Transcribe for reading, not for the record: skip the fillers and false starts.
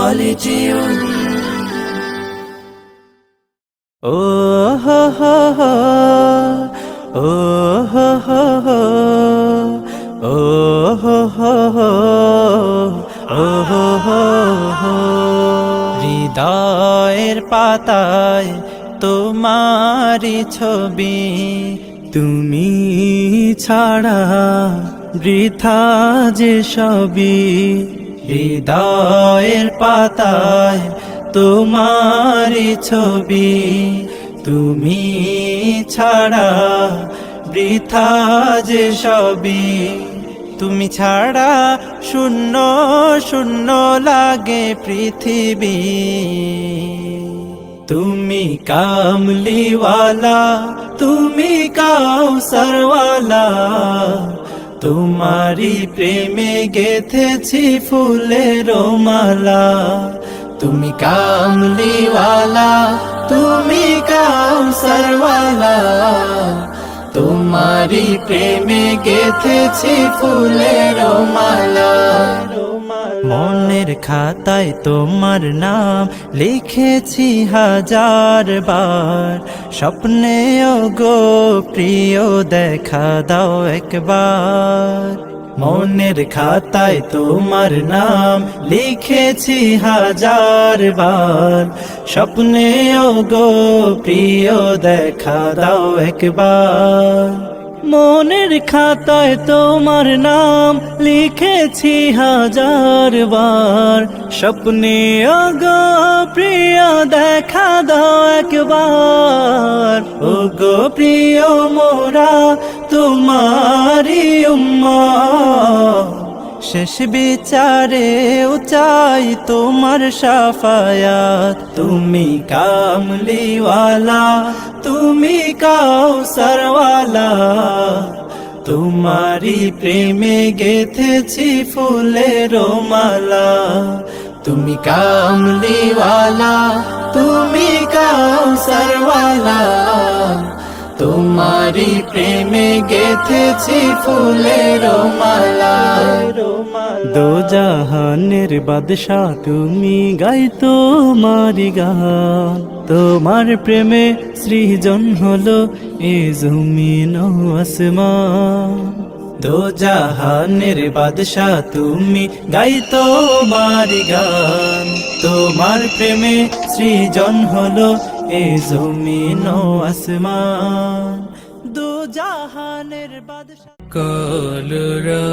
Polytune. Oh ho ho ho, oh ho ho ho, oh ho ho ho, oh ho ho ho. হৃদয়ের পাতায় তোমারি ছবি, তুমি ছাড়া বৃথা যে সবই। হৃদয়ের পাতায় তোমারি ছবি, তুমি ছাড়া বৃথা যে সবই। তুমি ছাড়া শূন্য শূন্য লাগে পৃথিবী। তুমি কামলিওয়ালা, তুমি কাউসারওয়ালা, তোমারি প্রেমে গেথেছি ফুলের মালা। তুমি কামলিওয়ালা, তুমি কাউসারওয়ালা, তোমারি প্রেমে গেথেছি ফুলের মালা। মনের খাতায় তোমার নাম লিখেছি হাজার বার, স্বপ্নেও গো প্রিয় দেখা দাও একবার। মনের খাতায় তোমার নাম লিখেছি হাজার বার, স্বপ্নেও গো প্রিয় দেখা দাও একবার। মনের খাতায় তোমার নাম লিখেছি হাজার বার, স্বপ্নেও গো প্রিয় দেখা দাও একবার। ও গো প্রিয় মোরা তোমারি উম্মত, শেষ বিচারে চাই তোমার শাফায়াত। তুমি কামলিওয়ালা, তুমি কাউসারওয়ালা, তোমারি প্রেমে গেথেছি ফুলের মালা। তুমি কামলিওয়ালা, তুমি কাউসারওয়ালা, তোমারি প্রেমে গেথেছি ফুলের মালা। দো জাহানের বাদশা তুমি, গাই তোমারি গান। তোমার প্রেমে সৃজন হলো এ জমিন ও আসমান। দো জাহানের বাদশা তুমি, গাই তোমারি গান। তোমার প্রেমে সৃজন হলো এ জমিন ও আসমান। দো জাহানের বাদশা কলরা